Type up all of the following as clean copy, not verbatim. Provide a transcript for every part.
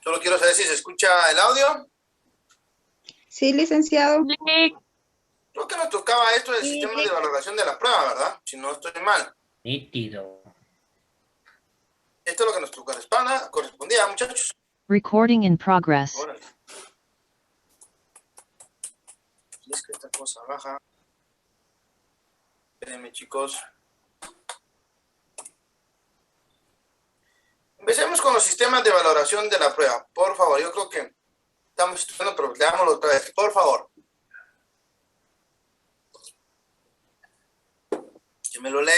Solo quiero saber si se escucha el audio. Sí, licenciado. Creo que nos tocaba esto del sistema de valoración de la prueba, ¿verdad? Si no estoy mal. Nítido. Esto es lo que nos correspondía, muchachos. Recording in progress. Órale. Si es que esta cosa baja. Espérenme, chicos. Empecemos con los sistemas de valoración de la prueba. Por favor, yo creo que estamos estudiando, pero leámoslo otra vez. Por favor. ¿Quién me lo lee?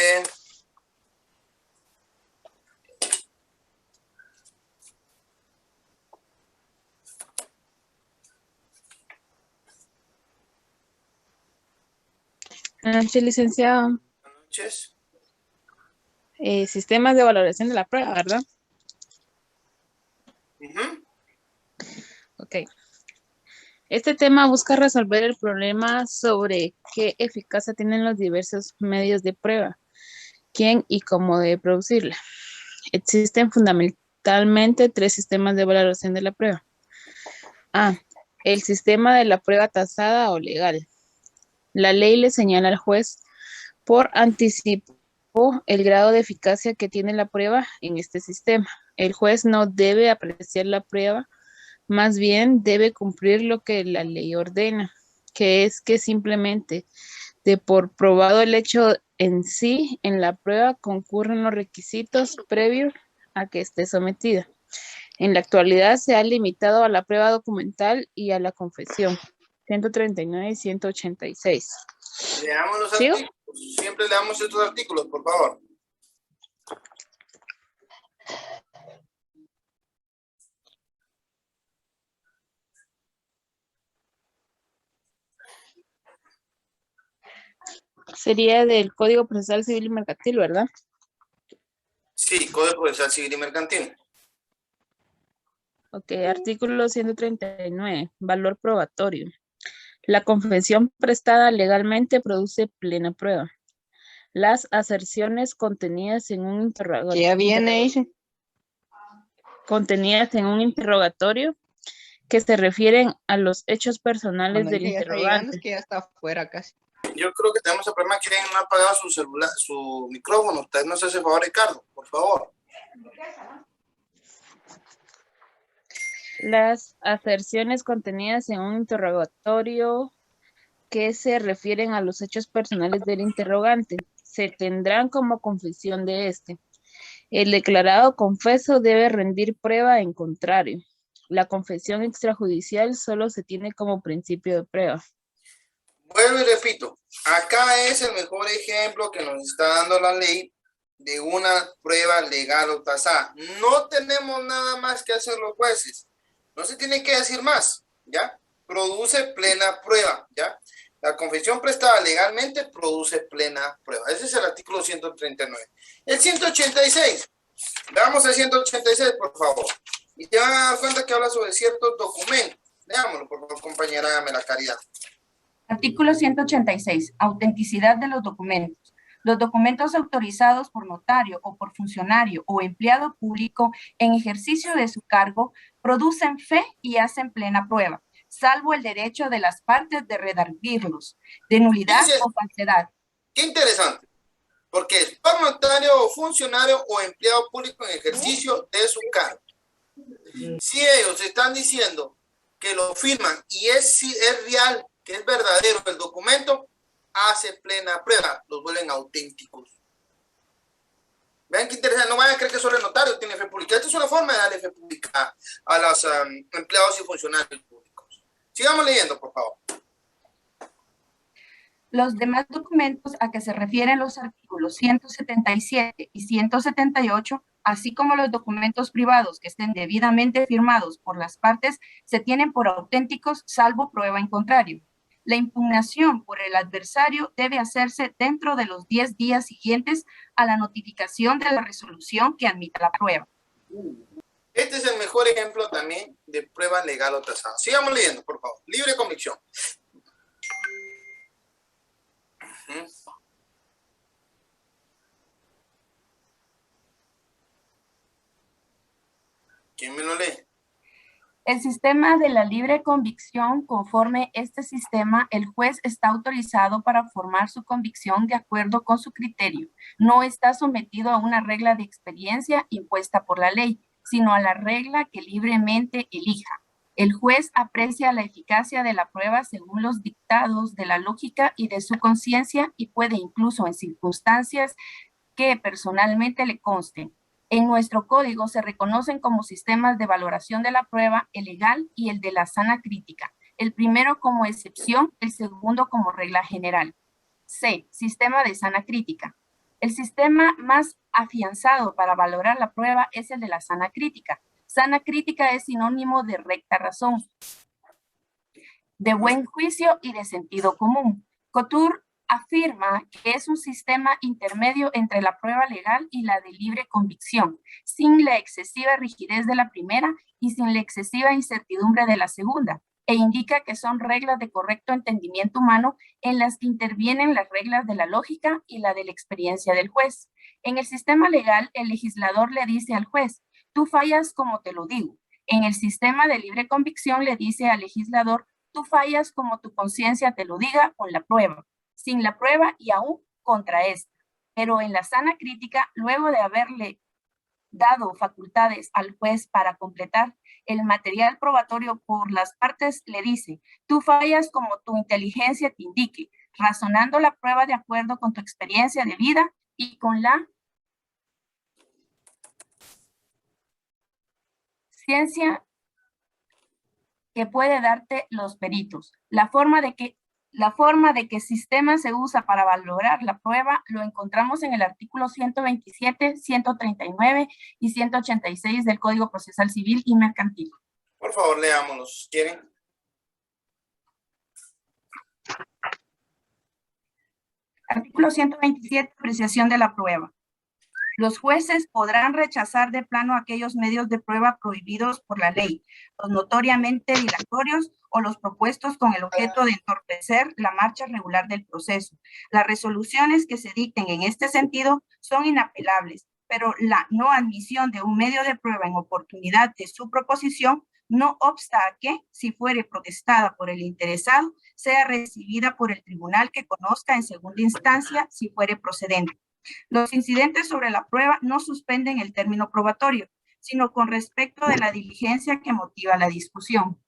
Buenas noches, licenciado. Buenas noches. Sistemas de valoración de la prueba, ¿verdad? Ok. Este tema busca resolver el problema sobre qué eficacia tienen los diversos medios de prueba, quién y cómo debe producirla. Existen fundamentalmente 3 sistemas de valoración de la prueba. A. El sistema de la prueba tasada o legal. La ley le señala al juez por anticipo el grado de eficacia que tiene la prueba en este sistema. El juez no debe apreciar la prueba, más bien debe cumplir lo que la ley ordena, que es que simplemente de por probado el hecho en sí, en la prueba concurren los requisitos previos a que esté sometida. En la actualidad se ha limitado a la prueba documental y a la confesión. 139 y 186. Leamos los ¿Sigo? artículos. Siempre leamos estos artículos, por favor. Sería del Código Procesal Civil y Mercantil, ¿verdad? Sí, Código Procesal Civil y Mercantil. Ok, artículo 139, valor probatorio. La confesión prestada legalmente produce plena prueba. Las aserciones contenidas en un interrogatorio. Ya viene, dice. Contenidas en un interrogatorio que se refieren a los hechos personales Cuando del dice ya está llegando, es interrogante. que ya está afuera casi. Yo creo que tenemos el problema que no ha apagado su celular, su micrófono. Usted nos hace el favor, Ricardo, por favor. Las aserciones contenidas en un interrogatorio que se refieren a los hechos personales del interrogante se tendrán como confesión de este. El declarado confeso debe rendir prueba en contrario. La confesión extrajudicial solo se tiene como principio de prueba. Vuelvo y repito, acá es el mejor ejemplo que nos está dando la ley de una prueba legal o tasada. No tenemos nada más que hacer los jueces. No se tiene que decir más, ¿ya? Produce plena prueba, ¿ya? La confesión prestada legalmente produce plena prueba. Ese es el artículo 139. El 186. Veamos el 186, por favor. Y te van a dar cuenta que habla sobre ciertos documentos. Veámoslo, por favor, compañera, hágame la caridad. Artículo 186. Autenticidad de los documentos. Los documentos autorizados por notario o por funcionario o empleado público en ejercicio de su cargo producen fe y hacen plena prueba, salvo el derecho de las partes de redarguirlos, de nulidad o falsedad. Qué interesante, porque es por notario o funcionario o empleado público en ejercicio de su cargo. Si ellos están diciendo que lo firman y es real, que es verdadero el documento, hace plena prueba, los vuelven auténticos. Vean qué interesante, no vayan a creer que solo el notario tiene fe pública. Esta es una forma de darle fe pública a los empleados y funcionarios públicos. Sigamos leyendo, por favor. Los demás documentos a que se refieren los artículos 177 y 178, así como los documentos privados que estén debidamente firmados por las partes, se tienen por auténticos salvo prueba en contrario. La impugnación por el adversario debe hacerse dentro de los 10 días siguientes a la notificación de la resolución que admita la prueba. Este es el mejor ejemplo también de prueba legal o tasada. Sigamos leyendo, por favor. Libre convicción. ¿Quién me lo lee? El sistema de la libre convicción, conforme este sistema, el juez está autorizado para formar su convicción de acuerdo con su criterio. No está sometido a una regla de experiencia impuesta por la ley, sino a la regla que libremente elija. El juez aprecia la eficacia de la prueba según los dictados de la lógica y de su conciencia y puede incluso en circunstancias que personalmente le consten. En nuestro código se reconocen como sistemas de valoración de la prueba el legal y el de la sana crítica. El primero como excepción, el segundo como regla general. C. Sistema de sana crítica. El sistema más afianzado para valorar la prueba es el de la sana crítica. Sana crítica es sinónimo de recta razón, de buen juicio y de sentido común. Couture afirma que es un sistema intermedio entre la prueba legal y la de libre convicción, sin la excesiva rigidez de la primera y sin la excesiva incertidumbre de la segunda, e indica que son reglas de correcto entendimiento humano en las que intervienen las reglas de la lógica y la de la experiencia del juez. En el sistema legal, el legislador le dice al juez, tú fallas como te lo digo. En el sistema de libre convicción le dice al legislador, tú fallas como tu conciencia te lo diga con la prueba, sin la prueba y aún contra esta. Pero en la sana crítica, luego de haberle dado facultades al juez para completar el material probatorio por las partes, le dice, tú fallas como tu inteligencia te indique, razonando la prueba de acuerdo con tu experiencia de vida y con la ciencia que puede darte los peritos. La forma de que sistema se usa para valorar la prueba lo encontramos en el artículo 127, 139 y 186 del Código Procesal Civil y Mercantil. Por favor, leámoslos. ¿Quieren? Artículo 127, apreciación de la prueba. Los jueces podrán rechazar de plano aquellos medios de prueba prohibidos por la ley, los notoriamente dilatorios o los propuestos con el objeto de entorpecer la marcha regular del proceso. Las resoluciones que se dicten en este sentido son inapelables, pero la no admisión de un medio de prueba en oportunidad de su proposición no obsta a que, si fuere protestada por el interesado, sea recibida por el tribunal que conozca en segunda instancia si fuere procedente. Los incidentes sobre la prueba no suspenden el término probatorio, sino con respecto de la diligencia que motiva la discusión.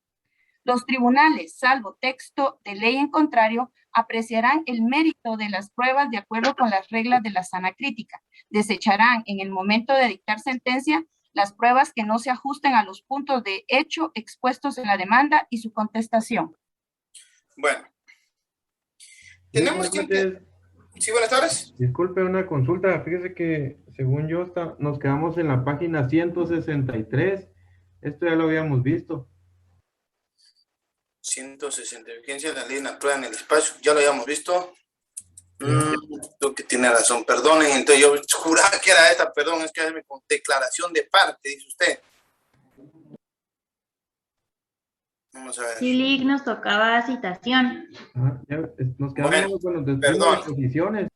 Los tribunales, salvo texto de ley en contrario, apreciarán el mérito de las pruebas de acuerdo con las reglas de la sana crítica. Desecharán en el momento de dictar sentencia las pruebas que no se ajusten a los puntos de hecho expuestos en la demanda y su contestación. Bueno. Tenemos que... Sí, buenas tardes. Disculpe, una consulta. Fíjese que según yo nos quedamos en la página 163. Esto ya lo habíamos visto. 160. Vigencia de la ley en la prueba en el espacio. Ya lo habíamos visto. Creo que tiene razón. Perdonen, entonces yo juraba que era esta. Perdón, es que es con declaración de parte, dice usted. Vamos a ver. Sí, Lick, nos tocaba citación. Ya nos quedamos con los perdón. posiciones.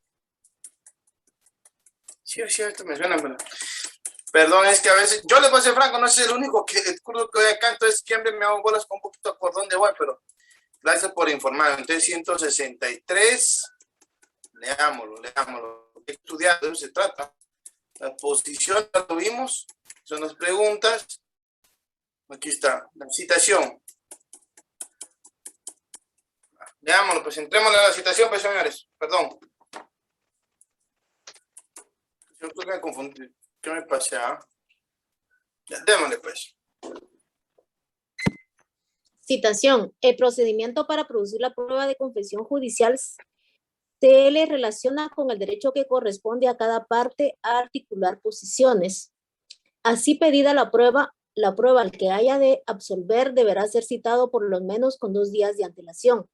Sí, es cierto, me suena, pero... Perdón, es que a veces... Yo les voy a ser franco, no soy el único que voy acá, entonces siempre me hago bolas con un poquito por dónde voy, pero gracias por informar. Entonces, 163, leámoslo. He estudiado, de eso se trata. La posición la tuvimos, son las preguntas. Aquí está, la citación. Leámoslo, pues entremos en la citación, pues señores, perdón. Yo creo que me confundí. ¿Qué me pasé? Ya, démosle pues. Citación. El procedimiento para producir la prueba de confesión judicial se le relaciona con el derecho que corresponde a cada parte a articular posiciones. Así pedida la prueba al que haya de absolver deberá ser citado por lo menos con 2 días de antelación,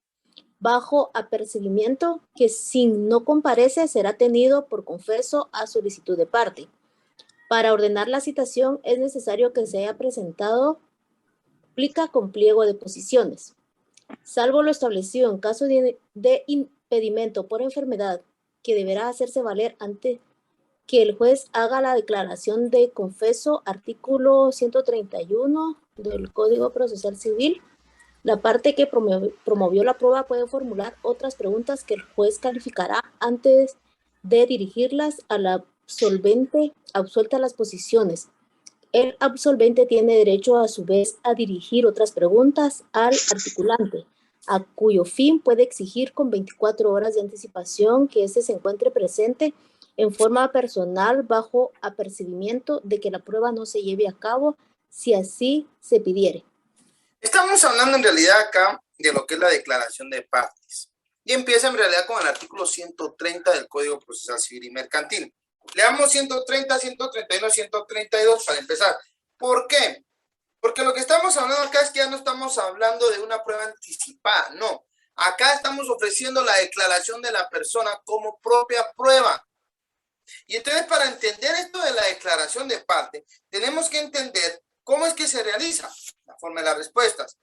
bajo apercibimiento que si no comparece será tenido por confeso a solicitud de parte. Para ordenar la citación es necesario que se haya presentado plica con pliego de posiciones. Salvo lo establecido en caso de impedimento por enfermedad, que deberá hacerse valer ante que el juez haga la declaración de confeso, artículo 131 del Código Procesal Civil, la parte que promovió la prueba puede formular otras preguntas que el juez calificará antes de dirigirlas al absolvente absuelta las posiciones. El absolvente tiene derecho a su vez a dirigir otras preguntas al articulante, a cuyo fin puede exigir con 24 horas de anticipación que éste se encuentre presente en forma personal bajo apercibimiento de que la prueba no se lleve a cabo si así se pidiere. Estamos hablando en realidad acá de lo que es la declaración de partes. Y empieza en realidad con el artículo 130 del Código Procesal Civil y Mercantil. Leamos 130, 131, 132 para empezar. ¿Por qué? Porque lo que estamos hablando acá es que ya no estamos hablando de una prueba anticipada, no. Acá estamos ofreciendo la declaración de la persona como propia prueba. Y entonces, para entender esto de la declaración de parte, tenemos que entender cómo es que se realiza la forma de las respuestas.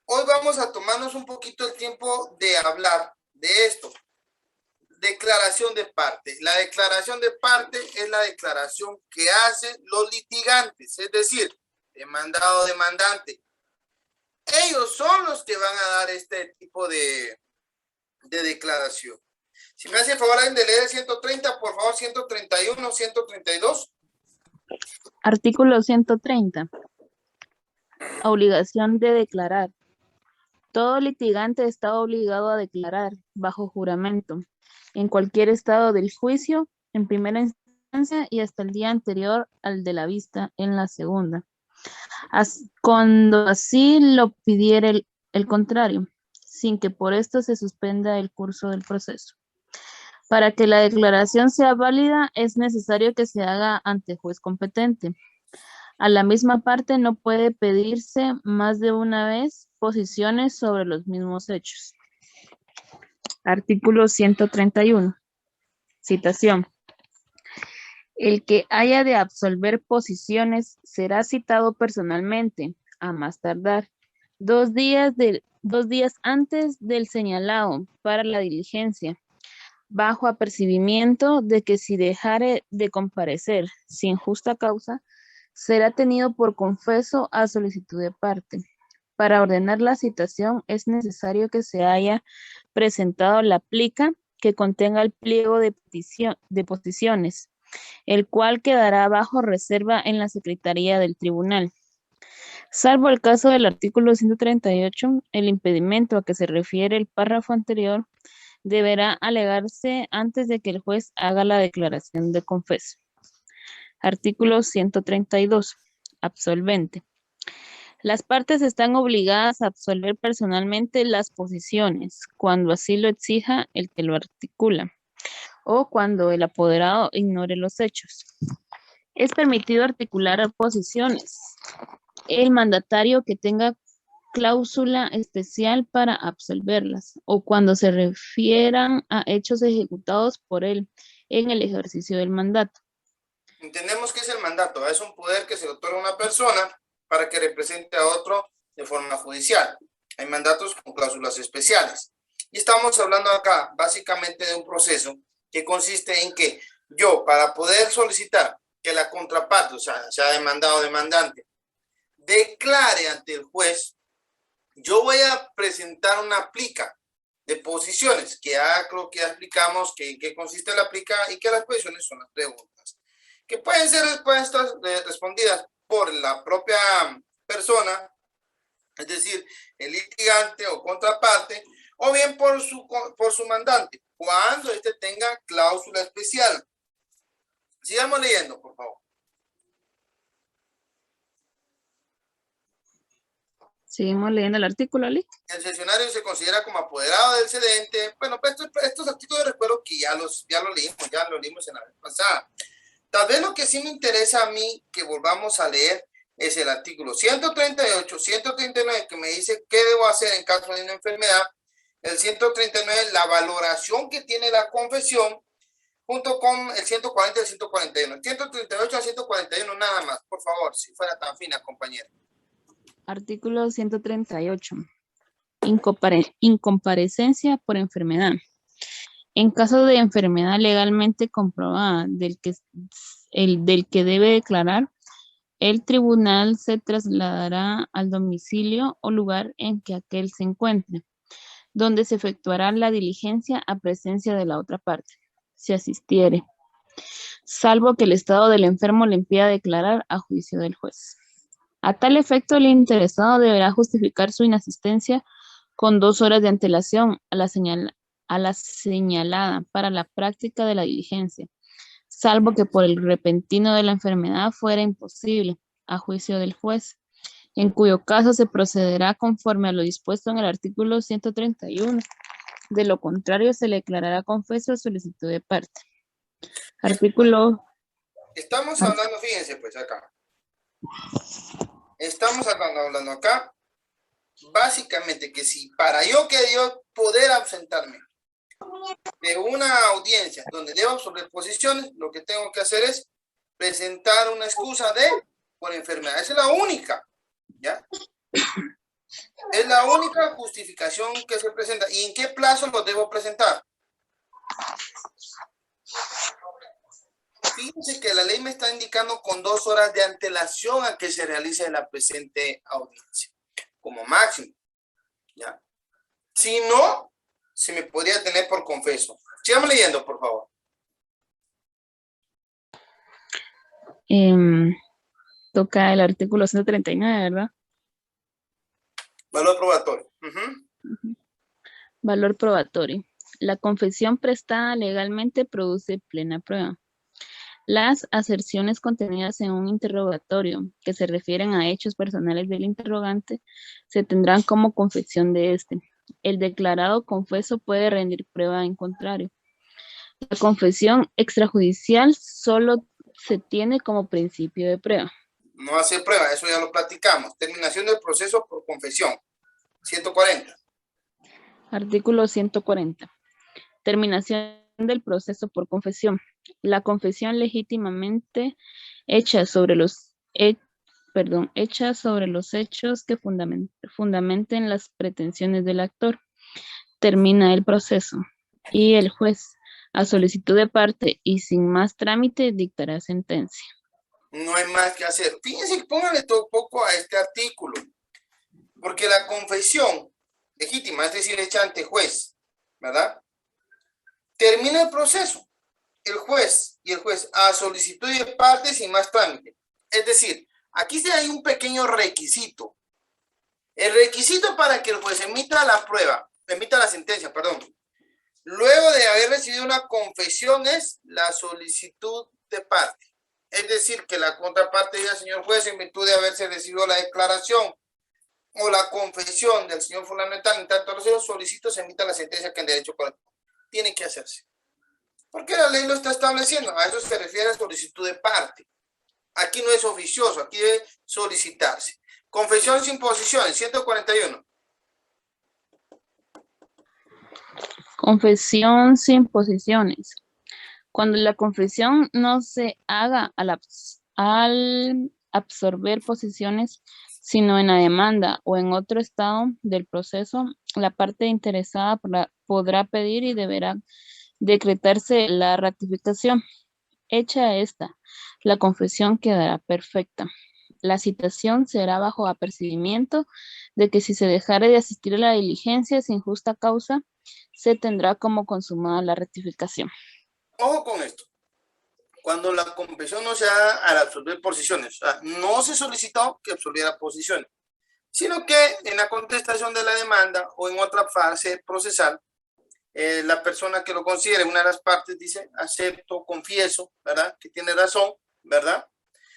Hoy vamos a tomarnos un poquito el tiempo de hablar de esto. Declaración de parte. La declaración de parte es la declaración que hacen los litigantes, es decir, demandado o demandante. Ellos son los que van a dar este tipo de declaración. Si me hace el favor de leer el 130, por favor, 131, 132. Artículo 130. Obligación de declarar. Todo litigante está obligado a declarar bajo juramento en cualquier estado del juicio, en primera instancia y hasta el día anterior al de la vista en la segunda. Cuando así lo pidiera el contrario, sin que por esto se suspenda el curso del proceso. Para que la declaración sea válida, es necesario que se haga ante juez competente. A la misma parte no puede pedirse más de una vez posiciones sobre los mismos hechos. Artículo 131. Citación. El que haya de absolver posiciones será citado personalmente, a más tardar, 2 días antes del señalado para la diligencia, bajo apercibimiento de que si dejare de comparecer sin justa causa, será tenido por confeso a solicitud de parte. Para ordenar la citación es necesario que se haya presentado la plica que contenga el pliego de posiciones, el cual quedará bajo reserva en la Secretaría del Tribunal. Salvo el caso del artículo 138, el impedimento a que se refiere el párrafo anterior deberá alegarse antes de que el juez haga la declaración de confeso. Artículo 132. Absolvente. Las partes están obligadas a absolver personalmente las posiciones, cuando así lo exija el que lo articula, o cuando el apoderado ignore los hechos. Es permitido articular posiciones. El mandatario que tenga cláusula especial para absolverlas, o cuando se refieran a hechos ejecutados por él en el ejercicio del mandato. Entendemos que es el mandato, es un poder que se le otorga a una persona para que represente a otro de forma judicial. Hay mandatos con cláusulas especiales. Y estamos hablando acá básicamente de un proceso que consiste en que yo, para poder solicitar que la contraparte, o sea demandado o demandante, declare ante el juez, yo voy a presentar una plica de posiciones, que ya creo que ya explicamos en qué consiste la plica y que las posiciones son las preguntas, que pueden ser respondidas por la propia persona, es decir, el litigante o contraparte, o bien por su mandante, cuando éste tenga cláusula especial. Sigamos leyendo, por favor. Seguimos leyendo el artículo, Ali. El cesionario se considera como apoderado del cedente. Bueno, pues estos artículos recuerdo que ya lo leímos en la vez pasada. Tal vez lo que sí me interesa a mí que volvamos a leer es el artículo 138, 139, que me dice qué debo hacer en caso de una enfermedad. El 139, la valoración que tiene la confesión, junto con el 140 y el 141. 138 a 141 nada más, por favor, si fuera tan fina, compañera. Artículo 138. Incomparecencia por enfermedad. En caso de enfermedad legalmente comprobada del que debe declarar, el tribunal se trasladará al domicilio o lugar en que aquel se encuentre, donde se efectuará la diligencia a presencia de la otra parte, si asistiere, salvo que el estado del enfermo le impida declarar a juicio del juez. A tal efecto, el interesado deberá justificar su inasistencia con 2 horas de antelación a la señalada para la práctica de la diligencia, salvo que por el repentino de la enfermedad fuera imposible, a juicio del juez, en cuyo caso se procederá conforme a lo dispuesto en el artículo 131. De lo contrario, se le declarará confeso a solicitud de parte. Artículo... Estamos hablando, fíjense pues acá. Estamos hablando acá, básicamente que si para yo poder ausentarme de una audiencia donde debo absolver posiciones, lo que tengo que hacer es presentar una excusa por enfermedad. Esa es la única, ¿ya? Es la única justificación que se presenta. ¿Y en qué plazo lo debo presentar? Fíjense que la ley me está indicando con 2 horas de antelación a que se realice la presente audiencia, como máximo, ¿ya? Si no, se me podría tener por confeso. Sigamos leyendo, por favor. Toca el artículo 139, ¿verdad? Valor probatorio. Valor probatorio. La confesión prestada legalmente produce plena prueba. Las aserciones contenidas en un interrogatorio que se refieren a hechos personales del interrogante se tendrán como confesión de éste. El declarado confeso puede rendir prueba en contrario. La confesión extrajudicial solo se tiene como principio de prueba. No hace prueba, eso ya lo platicamos. Terminación del proceso por confesión. 140. Artículo 140. Terminación del proceso por confesión. La confesión legítimamente hecha sobre los hechos que fundamenten las pretensiones del actor. Termina el proceso y el juez, a solicitud de parte y sin más trámite, dictará sentencia. No hay más que hacer. Fíjense, pónganle todo poco a este artículo. Porque la confesión legítima, es decir, hecha ante juez, ¿verdad? Termina el proceso. El juez a solicitud de parte sin más trámite. Es decir, aquí sí hay un pequeño requisito. El requisito para que el juez emita la sentencia, luego de haber recibido una confesión es la solicitud de parte. Es decir, que la contraparte diga, señor juez, en virtud de haberse recibido la declaración o la confesión del señor fulano de tal, en tanto los solicito se emita la sentencia que en derecho corresponde. Tiene que hacerse. Porque la ley lo está estableciendo. A eso se refiere a solicitud de parte. Aquí no es oficioso, aquí debe solicitarse. Confesión sin posiciones, 141. Confesión sin posiciones. Cuando la confesión no se haga al absorber posiciones, sino en la demanda o en otro estado del proceso, la parte interesada podrá pedir y deberá decretarse la ratificación. Hecha esta, la confesión quedará perfecta. La citación será bajo apercibimiento de que si se dejare de asistir a la diligencia sin justa causa, se tendrá como consumada la rectificación. Ojo con esto. Cuando la confesión no se haga al absolver posiciones, o sea, no se solicitó que absolviera posiciones, sino que en la contestación de la demanda o en otra fase procesal, la persona que lo considere, una de las partes dice, acepto, confieso, ¿verdad? Que tiene razón, ¿verdad?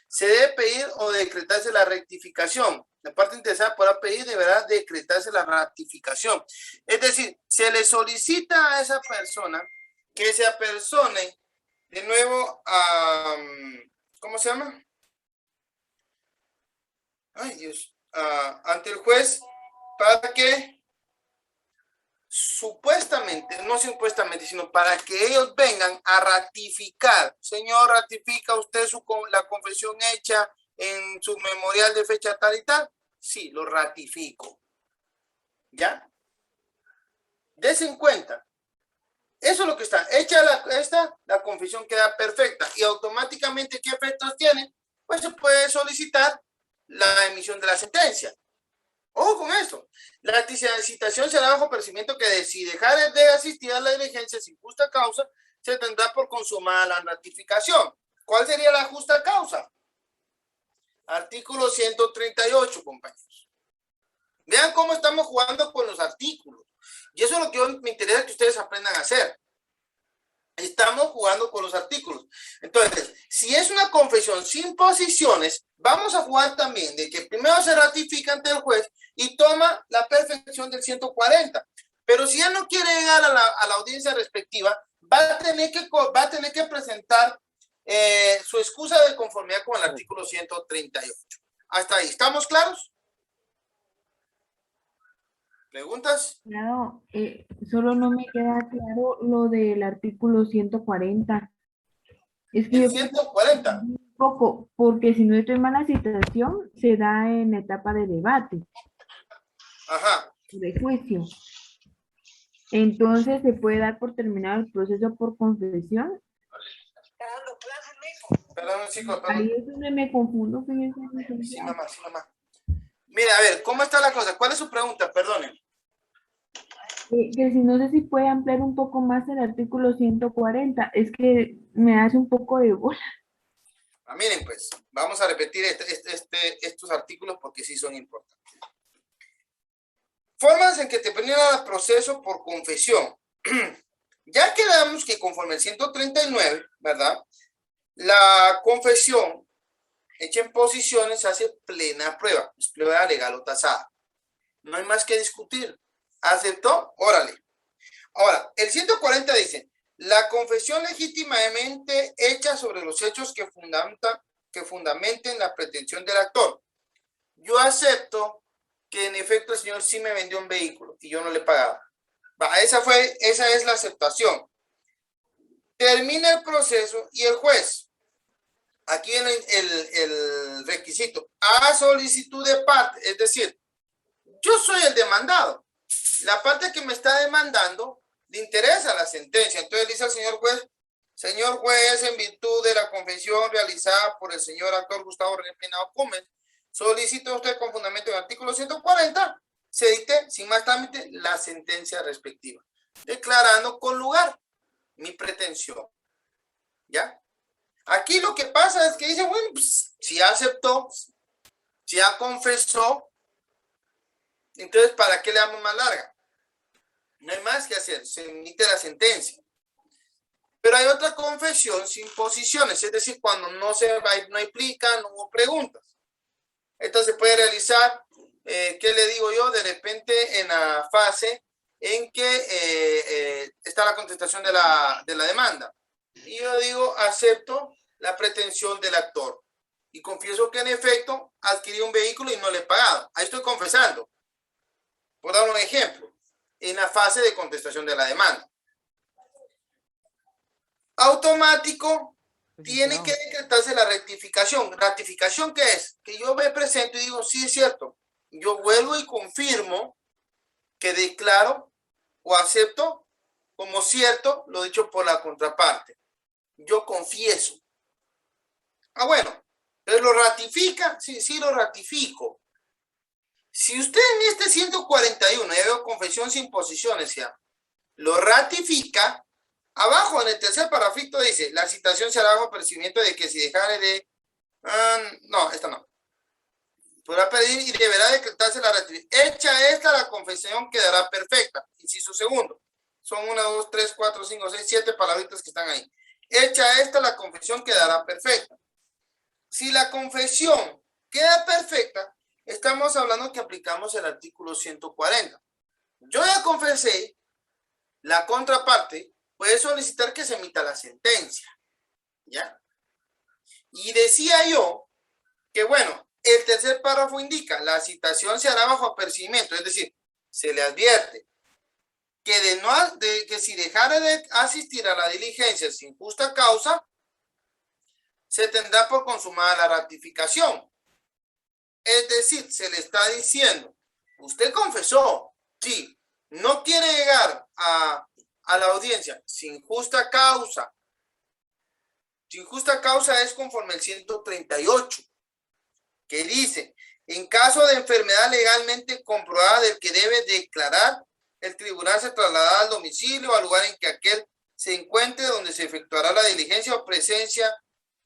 Se debe pedir o decretarse la rectificación. La parte interesada podrá pedir, deberá decretarse la ratificación. Es decir, se le solicita a esa persona que se apersone de nuevo a, ¿cómo se llama? Ay, Dios. Ante el juez para que supuestamente, no supuestamente, sino para que ellos vengan a ratificar. Señor, ratifica usted la confesión hecha en su memorial de fecha tal y tal. Sí, lo ratifico. ¿Ya? Desen en cuenta. Eso es lo que está. Hecha la confesión queda perfecta. Y automáticamente, ¿qué efectos tiene? pues se puede solicitar la emisión de la sentencia. Ojo con esto. La citación será bajo procedimiento que si dejar de asistir a la diligencia sin justa causa, se tendrá por consumada la ratificación. ¿Cuál sería la justa causa? Artículo 138, compañeros. Vean cómo estamos jugando con los artículos. Y eso es lo que me interesa que ustedes aprendan a hacer. Estamos jugando con los artículos. Entonces, si es una confesión sin posiciones, vamos a jugar también de que primero se ratifica ante el juez y toma la perfección del 140. Pero si él no quiere llegar a la audiencia respectiva, va a tener que presentar su excusa de conformidad con el artículo 138. Hasta ahí. ¿Estamos claros? ¿Preguntas? Claro, solo no me queda claro lo del artículo 140. Es que El yo 140. un poco, porque si no estoy mal, la citación se da en etapa de debate, Ajá. de juicio. Entonces, ¿se puede dar por terminado el proceso por confesión? Perdón, chicos, perdón. Ahí es donde me confundo. Fíjense, Sí, mamá, sí, mamá. Mira, a ver, ¿cómo está la cosa? ¿Cuál es su pregunta? Perdonen. que si no sé si puede ampliar un poco más el artículo 140, es que me hace un poco de bola. Miren, pues, vamos a repetir estos artículos porque sí son importantes. Formas en que te ponen al proceso por confesión. Ya quedamos que conforme el 139, ¿verdad? La confesión hecha en posiciones se hace plena prueba, es prueba legal o tasada. No hay más que discutir. ¿Aceptó? Órale. Ahora, el 140 dice, la confesión legítimamente hecha sobre los hechos que fundamenten la pretensión del actor. Yo acepto que en efecto el señor sí me vendió un vehículo y yo no le pagaba. Esa es la aceptación. Termina el proceso y el juez, aquí viene el requisito, a solicitud de parte, es decir, yo soy el demandado. La parte que me está demandando le interesa la sentencia. Entonces dice al señor juez, en virtud de la confesión realizada por el señor actor Gustavo René Peinado Gómez, solicita usted con fundamento en el artículo 140, se dicte sin más trámite la sentencia respectiva, declarando con lugar mi pretensión. ¿Ya? Aquí lo que pasa es que dice, bueno, pues, si aceptó, si ya confesó, entonces, ¿para qué le damos más larga? No hay más que hacer, se emite la sentencia. Pero hay otra confesión sin posiciones, es decir, cuando no implica, no hubo preguntas. Entonces, puede realizar, ¿qué le digo yo? De repente, en la fase en que está la contestación de la demanda. Y yo digo, acepto la pretensión del actor. Y confieso que en efecto adquirí un vehículo y no le he pagado. Ahí estoy confesando. Por dar un ejemplo, en la fase de contestación de la demanda. Automático, tiene que decretarse la rectificación. ¿Ratificación qué es? Que yo me presento y digo, sí, es cierto. Yo vuelvo y confirmo que declaro o acepto como cierto lo dicho por la contraparte. Yo confieso. Bueno, ¿pero lo ratifica? Sí, sí lo ratifico. Si usted en este 141, ya veo confesión sin posiciones ya, lo ratifica, abajo en el tercer parafito dice, la citación se hará bajo percibimiento de que si dejare de... no, esta no. Podrá pedir y deberá decretarse la ratificación. Hecha esta, la confesión quedará perfecta. Inciso segundo. Son 1, 2, 3, 4, 5, 6, 7 palabritas que están ahí. Hecha esta, la confesión quedará perfecta. Si la confesión queda perfecta, estamos hablando que aplicamos el artículo 140. Yo ya confesé, la contraparte puede solicitar que se emita la sentencia. ¿Ya? Y decía yo que, bueno, el tercer párrafo indica, la citación se hará bajo apercibimiento, es decir, se le advierte que, que si dejara de asistir a la diligencia sin justa causa, se tendrá por consumada la ratificación. Es decir, se le está diciendo, usted confesó, sí, no quiere llegar a la audiencia sin justa causa, Sin justa causa es conforme el 138, que dice, en caso de enfermedad legalmente comprobada del que debe declarar, el tribunal se trasladará al domicilio o al lugar en que aquel se encuentre donde se efectuará la diligencia o presencia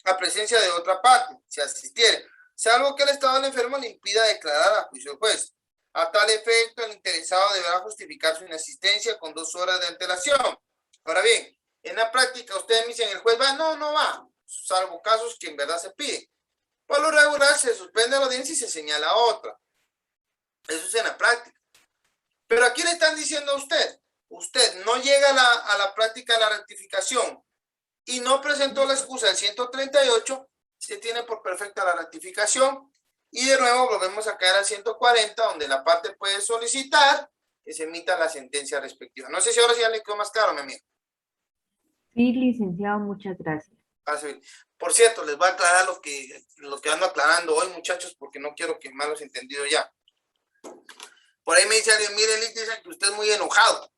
de otra parte, si asistiere, salvo que el estado del enfermo le impida declarar a juicio del juez. A tal efecto, el interesado deberá justificar su inasistencia con 2 horas de antelación. Ahora bien, en la práctica, ustedes me dicen, ¿el juez va? No, no va, salvo casos que en verdad se pide. Por lo regular, se suspende la audiencia y se señala otra. Eso es en la práctica. Pero aquí le están diciendo a usted no llega a la práctica de la rectificación y no presentó la excusa del 138, se tiene por perfecta la rectificación y de nuevo volvemos a caer al 140, donde la parte puede solicitar que se emita la sentencia respectiva. No sé si ahora sí ya le quedó más claro, mi amigo. Sí, licenciado, muchas gracias. Por cierto, les voy a aclarar lo que ando aclarando hoy, muchachos, porque no quiero que malos entendidos ya. Por ahí me dice alguien, mire, Lick, dice que usted es muy enojado.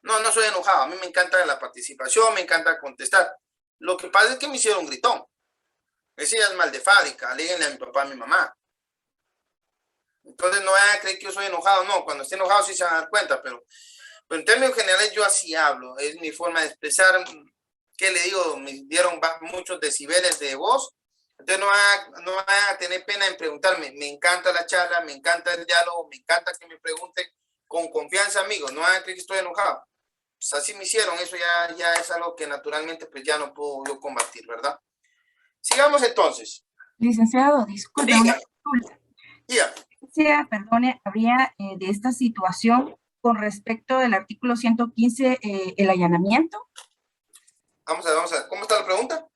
No, no soy enojado. A mí me encanta la participación, me encanta contestar. Lo que pasa es que me hicieron un gritón. Ese ya es mal de fábrica. Alíguenle a mi papá, a mi mamá. Entonces no vayan a creer que yo soy enojado. No, cuando esté enojado sí se van a dar cuenta, pero en términos generales yo así hablo. Es mi forma de expresar. ¿Qué le digo? Me dieron muchos decibeles de voz. Entonces no van a tener pena en preguntarme. Me encanta la charla, me encanta el diálogo, me encanta que me pregunten con confianza, amigos. No van a creer que estoy enojado. Pues así me hicieron. Eso ya es algo que naturalmente pues ya no puedo yo combatir, ¿verdad? Sigamos entonces. Licenciado, disculpe, Diga. una consulta. Diga. Perdone, habría de esta situación con respecto del artículo 115, el allanamiento. Vamos a ver. ¿Cómo está la pregunta?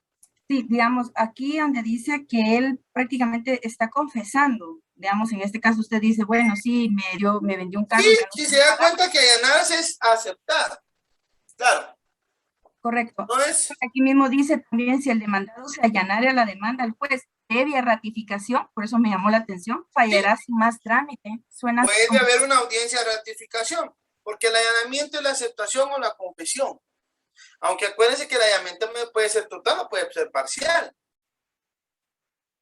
Sí, digamos, aquí donde dice que él prácticamente está confesando, digamos, en este caso usted dice, bueno, sí, me vendió un carro. Sí, si se da cuenta que allanarse es aceptar. Claro. Correcto. No es... Aquí mismo dice también, si el demandado se allanare a la demanda al juez previa ratificación, por eso me llamó la atención, fallará sin más trámite. Suena Puede como... haber una audiencia de ratificación, porque el allanamiento es la aceptación o la confesión. Aunque acuérdense que el allanamiento puede ser total o puede ser parcial.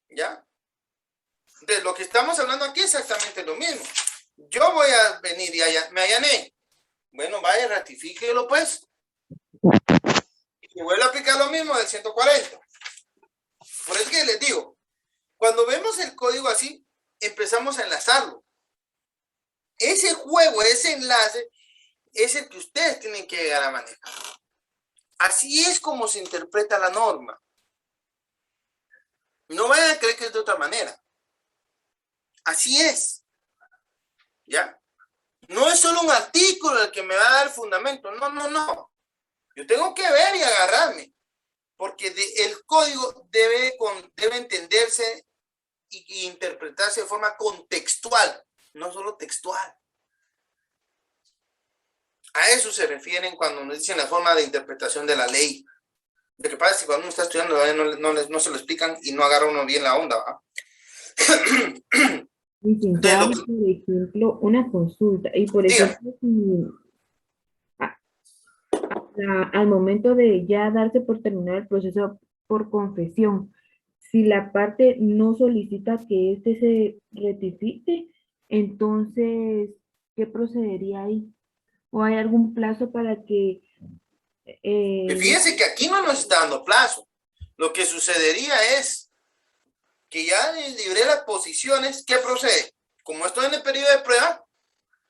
¿Ya? De lo que estamos hablando aquí es exactamente lo mismo. Yo voy a venir y me allané. Bueno, vaya, ratifíquelo pues. Y vuelve a aplicar lo mismo del 140. Por eso que les digo, cuando vemos el código así, empezamos a enlazarlo. Ese juego, ese enlace, es el que ustedes tienen que llegar a manejar. Así es como se interpreta la norma. No vayan a creer que es de otra manera. Así es. ¿Ya? No es solo un artículo el que me va a dar el fundamento. No. Yo tengo que ver y agarrarme. Porque el código debe entenderse y interpretarse de forma contextual, no solo textual. A eso se refieren cuando nos dicen la forma de interpretación de la ley. Lo que pasa es que cuando uno está estudiando no se lo explican y no agarra uno bien la onda, ¿va? Licenciado, por ejemplo, una consulta. Y por ejemplo, al momento de ya darse por terminar el proceso por confesión, si la parte no solicita que éste se rectifique, entonces, ¿qué procedería ahí? ¿O hay algún plazo para que... Fíjense que aquí no nos está dando plazo. Lo que sucedería es que ya libré las posiciones. ¿Qué procede? Como estoy en el periodo de prueba,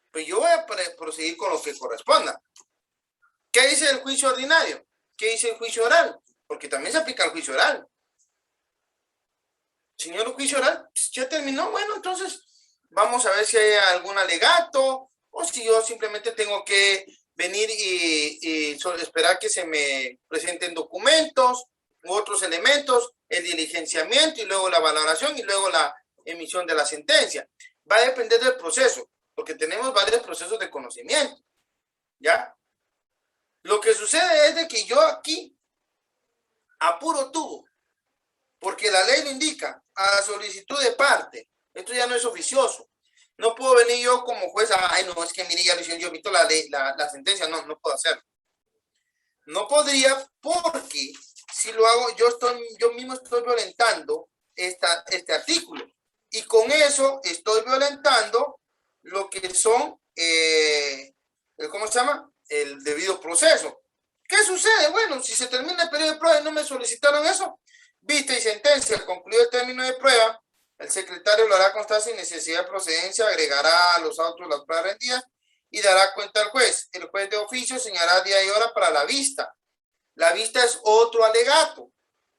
pues yo voy a proseguir con lo que corresponda. ¿Qué dice el juicio ordinario? ¿Qué dice el juicio oral? Porque también se aplica el juicio oral. Señor, el juicio oral ya terminó. Bueno, entonces vamos a ver si hay algún alegato o si yo simplemente tengo que venir y esperar que se me presenten documentos u otros elementos, el diligenciamiento y luego la valoración y luego la emisión de la sentencia. Va a depender del proceso, porque tenemos varios procesos de conocimiento. ¿Ya? Lo que sucede es de que yo aquí apuro tubo, porque la ley lo indica, a solicitud de parte. Esto ya no es oficioso. No puedo venir yo como juez, ay no, es que mire, ya lo hicieron, yo visto la ley, la sentencia, no puedo hacerlo. No podría porque si lo hago, yo mismo estoy violentando este artículo. Y con eso estoy violentando lo que son, ¿cómo se llama? El debido proceso. ¿Qué sucede? Bueno, si se termina el periodo de prueba y no me solicitaron eso, vista y sentencia, concluido el término de prueba, el secretario lo hará constar sin necesidad de procedencia, agregará a los autos las pruebas rendidas y dará cuenta al juez. El juez de oficio señalará día y hora para la vista. La vista es otro alegato.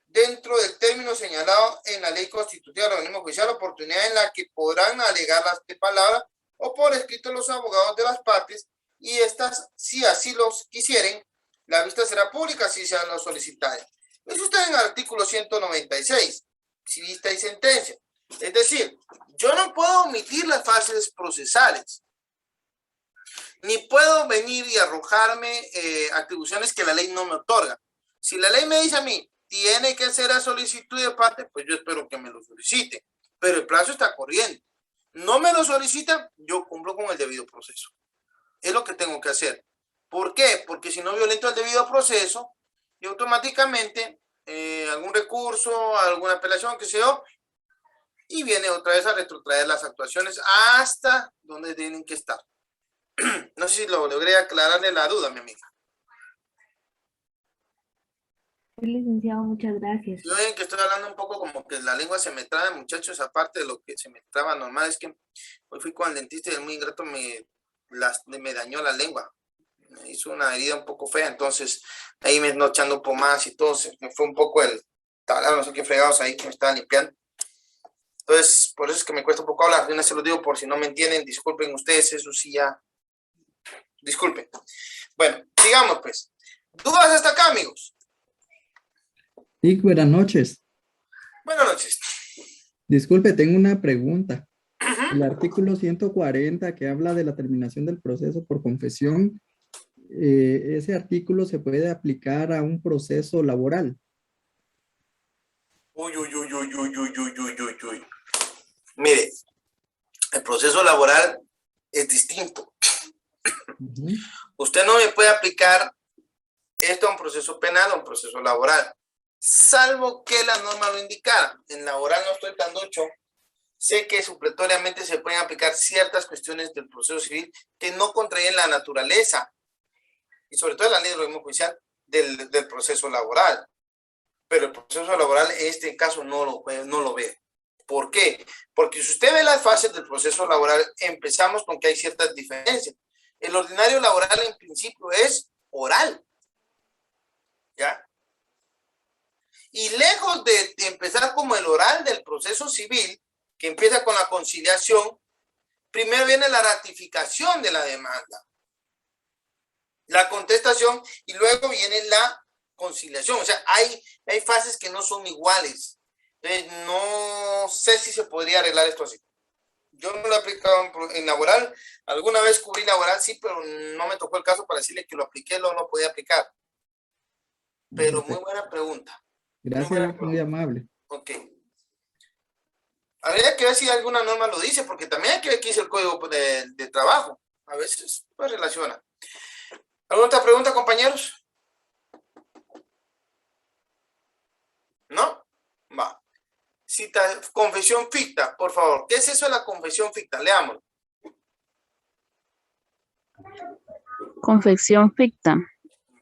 Dentro del término señalado en la ley constitutiva del organismo judicial, oportunidad en la que podrán alegar las de palabra o por escrito los abogados de las partes, y estas, si así los quisieren, la vista será pública si se lo solicitaren. Eso está en el artículo 196, si vista y sentencia. Es decir, yo no puedo omitir las fases procesales, ni puedo venir y arrojarme atribuciones que la ley no me otorga. Si la ley me dice a mí, tiene que ser a solicitud de parte, pues yo espero que me lo solicite, pero el plazo está corriendo. No me lo solicitan, yo cumplo con el debido proceso. Es lo que tengo que hacer. ¿Por qué? Porque si no violento el debido proceso, y automáticamente algún recurso, alguna apelación, que sé yo, y viene otra vez a retrotraer las actuaciones hasta donde tienen que estar. No sé si lo logré aclararle la duda, mi amiga. Licenciado, muchas gracias. Yo ven que estoy hablando un poco como que la lengua se me traba, muchachos, aparte de lo que se me traba normal, es que hoy fui con el dentista y el muy ingrato me dañó la lengua. Me hizo una herida un poco fea, entonces ahí me ando echando pomadas y todo, me fue un poco el tablado, no sé qué fregados ahí que me estaba limpiando. Entonces, por eso es que me cuesta un poco hablar. Yo no se lo digo por si no me entienden, disculpen ustedes, eso sí ya. Disculpen. Bueno, digamos pues. ¿Dudas hasta acá, amigos? Sí, buenas noches. Buenas noches. Disculpe, tengo una pregunta. El artículo 140 que habla de la terminación del proceso por confesión, ¿ese artículo se puede aplicar a un proceso laboral? Uy. Mire, el proceso laboral es distinto. Usted no me puede aplicar esto a un proceso penal o a un proceso laboral, salvo que la norma lo indicara. En laboral no estoy tan ducho. Sé que supletoriamente se pueden aplicar ciertas cuestiones del proceso civil que no contraen la naturaleza y sobre todo la ley del organismo judicial del proceso laboral. Pero el proceso laboral en este caso no lo ve. ¿Por qué? Porque si usted ve las fases del proceso laboral, empezamos con que hay ciertas diferencias. El ordinario laboral en principio es oral. ¿Ya? Y lejos de empezar como el oral del proceso civil, que empieza con la conciliación, primero viene la ratificación de la demanda, la contestación y luego viene la conciliación. O sea, hay fases que no son iguales. Entonces, no sé si se podría arreglar esto así. Yo no lo he aplicado en laboral. Alguna vez cubrí laboral, sí, pero no me tocó el caso para decirle que lo apliqué, no lo podía aplicar. Pero muy buena pregunta. Gracias, muy amable. Ok. Habría que ver si alguna norma lo dice, porque también hay que ver qué dice el código de trabajo. A veces pues relaciona. ¿Alguna otra pregunta, compañeros? ¿No? Va. Cita, confesión ficta, por favor. ¿Qué es eso de la confesión ficta? Leamos. Confesión ficta.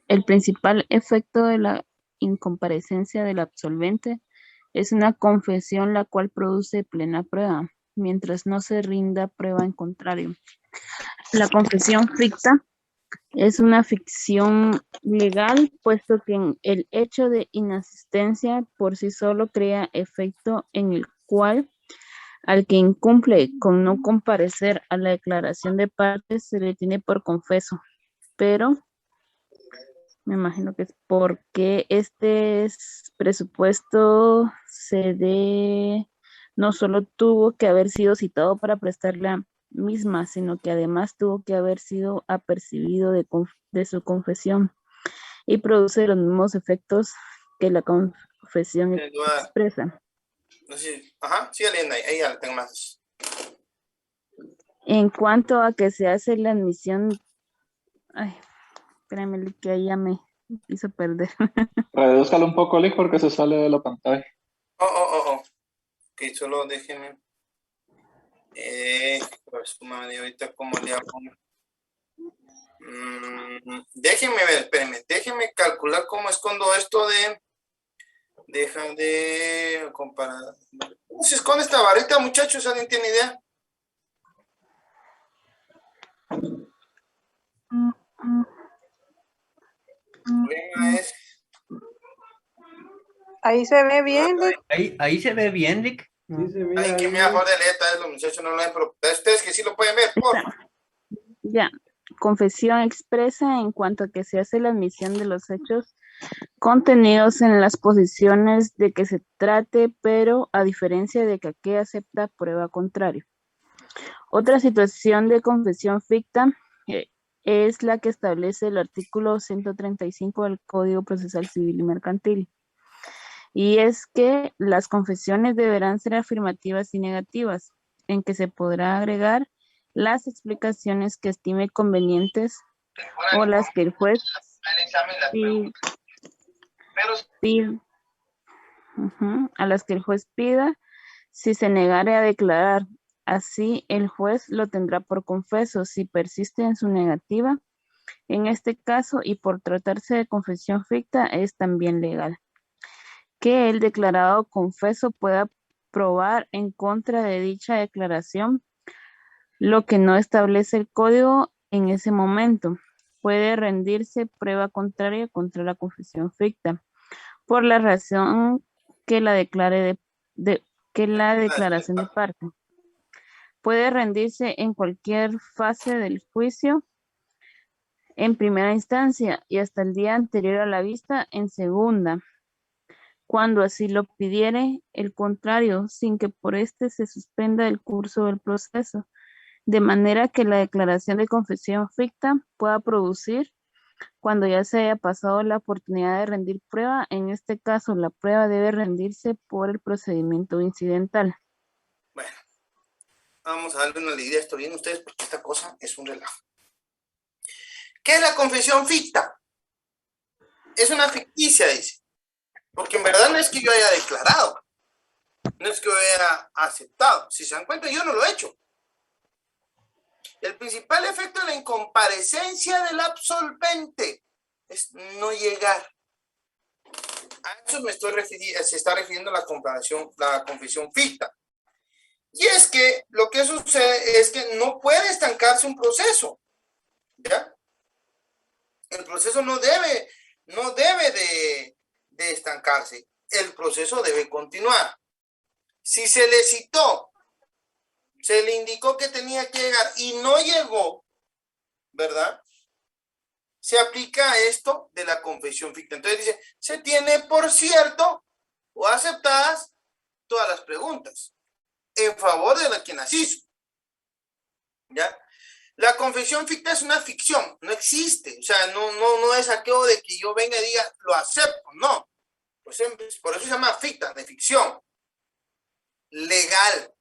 El principal efecto de la incomparecencia del absolvente es una confesión la cual produce plena prueba, mientras no se rinda prueba en contrario. La confesión ficta es una ficción legal, puesto que el hecho de inasistencia por sí solo crea efecto en el cual al que incumple con no comparecer a la declaración de partes se le tiene por confeso, pero me imagino que es porque este presupuesto no solo tuvo que haber sido citado para prestar la misma, sino que además tuvo que haber sido apercibido de su confesión y produce los mismos efectos que la confesión expresa. Ajá, sigue leyendo ahí ya tengo más. En cuanto a que se hace la admisión, ay, espérame que ahí ya me hizo perder. Redúzcalo un poco, Lick, porque se sale de la pantalla. Ok, solo déjenme. Pues madre, ahorita cómo le hago. Déjenme ver, espérenme, déjenme calcular cómo escondo esto de. Deja de comparar. ¿Cómo se esconde esta varita, muchachos? ¿Alguien tiene idea? Es... Ahí se ve bien, Rick. Ahí se ve bien, Rick. Sí, se mira Ay, que ahí. me mejor de letra, los muchachos no lo ven, pero ustedes que sí lo pueden ver, por favor. Ya, confesión expresa en cuanto a que se hace la admisión de los hechos contenidos en las posiciones de que se trate, pero a diferencia de que aquí acepta prueba contraria. Otra situación de confesión ficta es la que establece el artículo 135 del Código Procesal Civil y Mercantil. Y es que las confesiones deberán ser afirmativas y negativas, en que se podrá agregar las explicaciones que estime convenientes o las que el juez a las que el juez pida si se negare a declarar. Así el juez lo tendrá por confeso si persiste en su negativa. En este caso, y por tratarse de confesión ficta, es también legal que el declarado confeso pueda probar en contra de dicha declaración lo que no establece el código en ese momento. Puede rendirse prueba contraria contra la confesión ficta por la razón que la declare que la declaración de parte. Puede rendirse en cualquier fase del juicio en primera instancia y hasta el día anterior a la vista en segunda, cuando así lo pidiere el contrario, sin que por este se suspenda el curso del proceso, de manera que la declaración de confesión ficta pueda producir cuando ya se haya pasado la oportunidad de rendir prueba. En este caso, la prueba debe rendirse por el procedimiento incidental. Bueno, vamos a darle una idea a esto bien ustedes, porque esta cosa es un relajo. ¿Qué es la confesión ficta? Es una ficticia, dice. Porque en verdad no es que yo haya declarado, no es que yo haya aceptado. Si se dan cuenta, yo no lo he hecho. El principal efecto de la incomparecencia del absolvente es no llegar. A eso me estoy refiriendo, se está refiriendo la confesión ficta. Y es que lo que sucede es que no puede estancarse un proceso. ¿Ya? El proceso no debe de estancarse. El proceso debe continuar. Si se le citó, se le indicó que tenía que llegar y no llegó, ¿verdad? Se aplica esto de la confesión ficta. Entonces dice, se tiene por cierto o aceptadas todas las preguntas en favor de la quien las hizo. ¿Ya? La confesión ficta es una ficción, no existe. O sea, no es aquello de que yo venga y diga, lo acepto, no. Pues por eso se llama ficta, de ficción. Legal.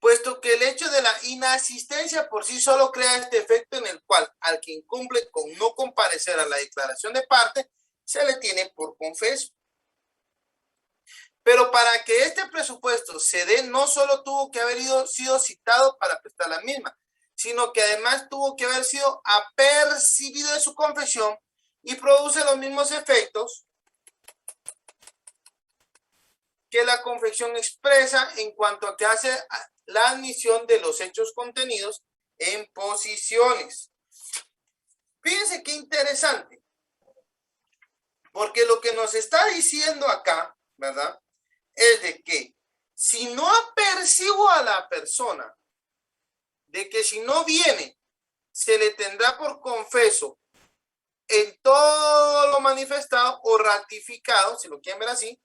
Puesto que el hecho de la inasistencia por sí solo crea este efecto en el cual al que incumple con no comparecer a la declaración de parte, se le tiene por confeso. Pero para que este presupuesto se dé, no solo tuvo que haber sido citado para prestar la misma, sino que además tuvo que haber sido apercibido de su confesión y produce los mismos efectos que la confesión expresa en cuanto a que hace la admisión de los hechos contenidos en posiciones. Fíjense qué interesante, porque lo que nos está diciendo acá, ¿verdad? Es de que si no apercibo a la persona, de que si no viene, se le tendrá por confeso en todo lo manifestado o ratificado, si lo quieren ver así,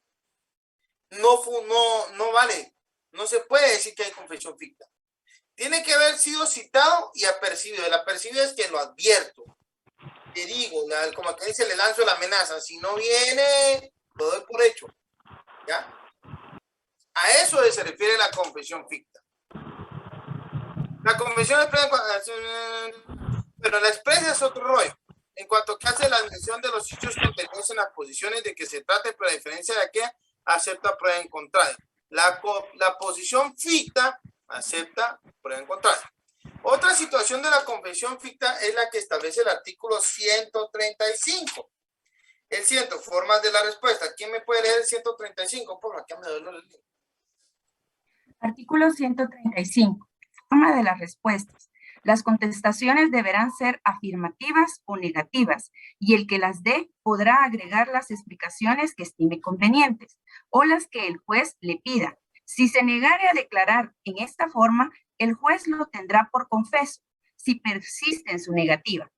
no vale. No se puede decir que hay confesión ficta. Tiene que haber sido citado y apercibido. El apercibido es que lo advierto. Te digo, como que dice, le lanzo la amenaza. Si no viene, lo doy por hecho. ¿Ya? A eso se refiere la confesión ficta. La confesión expresa, pero la expresa es otro rollo. en cuanto que hace la admisión de los hechos contenidos en las posiciones de que se trate, pero a diferencia de que acepta prueba en contrario. La posición ficta acepta prueba en contrario. Otra situación de la confesión ficta es la que establece el artículo 135. El 100, formas de la respuesta. ¿Quién me puede leer el 135? Por acá me duele el libro. Artículo 135. Forma de las respuestas. Las contestaciones deberán ser afirmativas o negativas, y el que las dé podrá agregar las explicaciones que estime convenientes o las que el juez le pida. Si se negare a declarar en esta forma, el juez lo tendrá por confeso, si persiste en su negativa.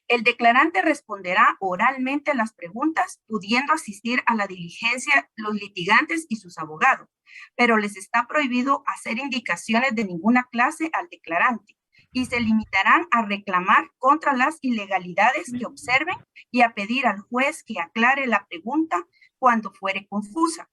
El declarante responderá oralmente a las preguntas, pudiendo asistir a la diligencia los litigantes y sus abogados, pero les está prohibido hacer indicaciones de ninguna clase al declarante y se limitarán a reclamar contra las ilegalidades que observen y a pedir al juez que aclare la pregunta cuando fuere confusa.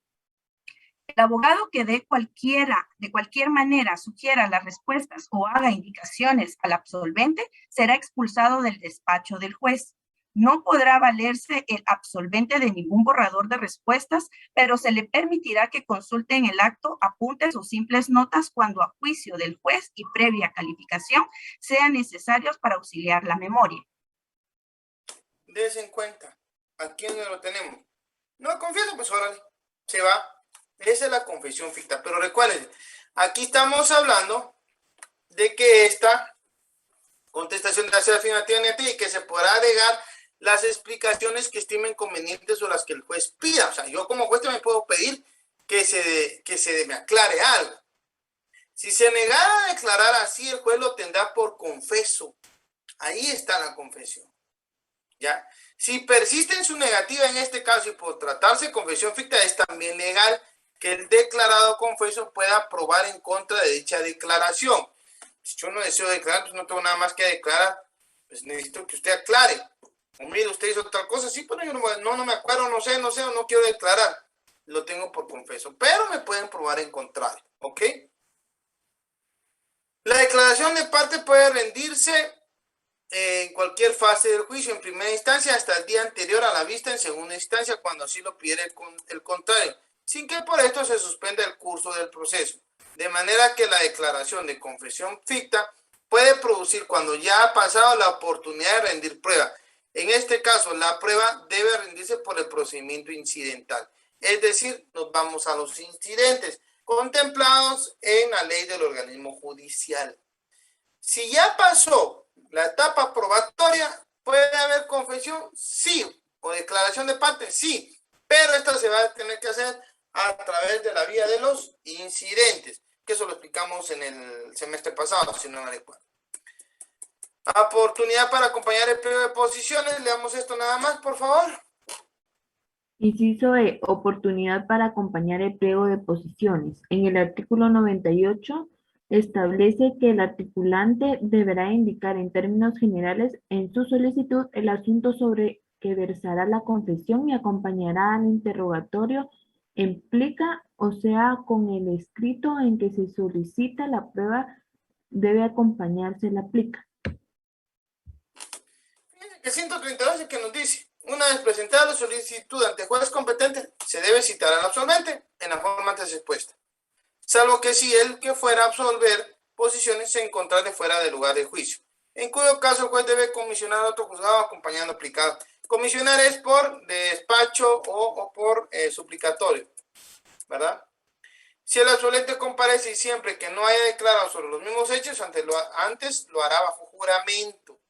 El abogado que de cualquier manera sugiera las respuestas o haga indicaciones al absolvente será expulsado del despacho del juez. No podrá valerse el absolvente de ningún borrador de respuestas, pero se le permitirá que consulte en el acto apuntes o simples notas cuando a juicio del juez y previa calificación sean necesarios para auxiliar la memoria. Des en cuenta, aquí donde lo tenemos. No confieso, pues órale, se va. Esa es la confesión ficta, pero recuerden, aquí estamos hablando de que esta contestación debe ser afirmativa negativa y que se podrá agregar las explicaciones que estimen convenientes o las que el juez pida. O sea, yo como juez me puedo pedir que se me aclare algo. Si se negara a declarar así, el juez lo tendrá por confeso. Ahí está la confesión. ¿Ya? Si persiste en su negativa en este caso y por tratarse de confesión ficta, es también legal que el declarado confeso pueda probar en contra de dicha declaración. Si yo no deseo declarar, pues no tengo nada más que declarar, pues necesito que usted aclare. O mire, usted hizo tal cosa, sí, pero yo no me acuerdo, no sé, o no quiero declarar. Lo tengo por confeso, pero me pueden probar en contrario, ¿ok? La declaración de parte puede rendirse en cualquier fase del juicio, en primera instancia hasta el día anterior a la vista, en segunda instancia cuando así lo pide el contrario, sin que por esto se suspenda el curso del proceso, de manera que la declaración de confesión ficta puede producir cuando ya ha pasado la oportunidad de rendir prueba. En este caso, la prueba debe rendirse por el procedimiento incidental, es decir, nos vamos a los incidentes contemplados en la ley del organismo judicial. Si ya pasó la etapa probatoria, ¿puede haber confesión? Sí. ¿O declaración de parte? Sí. Pero esta se va a tener que hacer a través de la vía de los incidentes, que eso lo explicamos en el semestre pasado, si no me recuerdo. Oportunidad para acompañar el pliego de posiciones. Leamos esto nada más, por favor. Inciso E, oportunidad para acompañar el pliego de posiciones. En el artículo 98 establece que el articulante deberá indicar en términos generales en su solicitud el asunto sobre que versará la confesión y acompañará al interrogatorio en plica, o sea, con el escrito en que se solicita la prueba debe acompañarse la plica. El 132 es que nos dice, una vez presentada la solicitud ante juez competente, se debe citar al absolvente en la forma antes expuesta, salvo que si el que fuera a absolver posiciones se encontrara fuera del lugar de juicio, en cuyo caso el juez debe comisionar a otro juzgado acompañando aplicado. Comisionar es por despacho o por suplicatorio, ¿verdad? Si el absolvente comparece y siempre que no haya declarado sobre los mismos hechos, antes lo hará bajo juramento.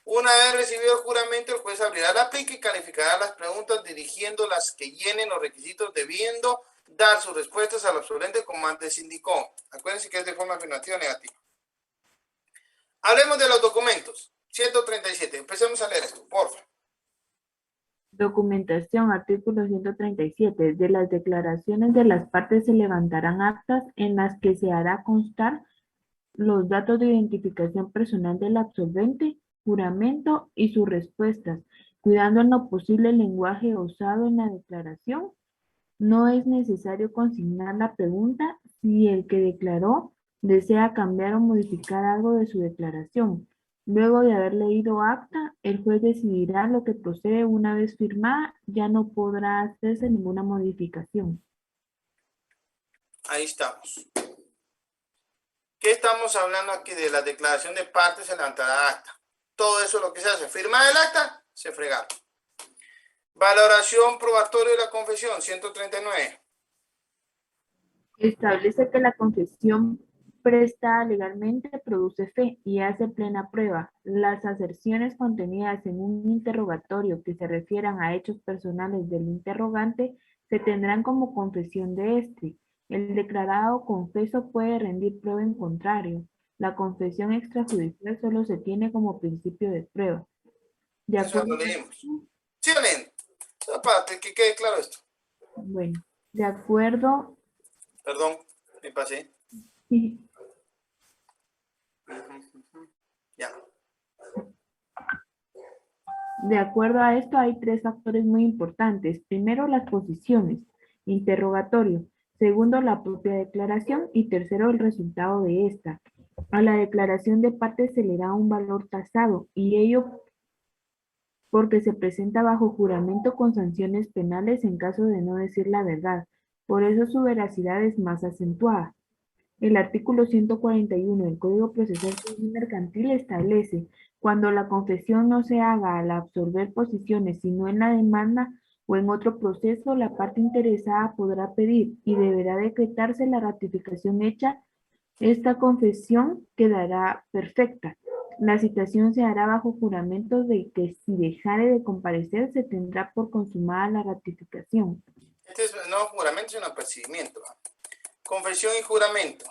Una vez recibido el juramento, el juez abrirá la plica y calificará las preguntas dirigiendo las que llenen los requisitos, debiendo dar sus respuestas al absolvente como antes indicó. Acuérdense que es de forma afirmativa o negativa. Hablemos de los documentos. 137. Empecemos a leer esto, por favor. Documentación, artículo 137. De las declaraciones de las partes se levantarán actas en las que se hará constar los datos de identificación personal del absolvente, juramento y sus respuestas, cuidando en lo posible el lenguaje usado en la declaración. No es necesario consignar la pregunta si el que declaró desea cambiar o modificar algo de su declaración. Luego de haber leído acta, el juez decidirá lo que procede una vez firmada, ya no podrá hacerse ninguna modificación. Ahí estamos. ¿Qué estamos hablando aquí? De la declaración de partes en la entrada de acta. Todo eso es lo que se hace. Firmar el acta, se fregaron. Valoración probatoria de la confesión, 139. Establece que la confesión prestada legalmente produce fe y hace plena prueba. Las aserciones contenidas en un interrogatorio que se refieran a hechos personales del interrogante se tendrán como confesión de éste. El declarado confeso puede rendir prueba en contrario. La confesión extrajudicial solo se tiene como principio de prueba. De Eso acuerdo, lo leímos. Sí, leen. Para que quede claro esto. bueno, de acuerdo. Perdón, me pasé. Sí. Ya. De acuerdo a esto, hay tres factores muy importantes. Primero, las posiciones, interrogatorio. Segundo, la propia declaración. Y tercero, el resultado de esta. A la declaración de parte se le da un valor tasado, y ello porque se presenta bajo juramento con sanciones penales en caso de no decir la verdad. Por eso su veracidad es más acentuada. El artículo 141 del Código Procesal Civil Mercantil establece: cuando la confesión no se haga al absorber posiciones, sino en la demanda o en otro proceso, la parte interesada podrá pedir y deberá decretarse la ratificación hecha. Esta confesión quedará perfecta. La citación se hará bajo juramento de que si dejare de comparecer, se tendrá por consumada la ratificación. Este es no juramento, sino apercibimiento. Confesión y juramento.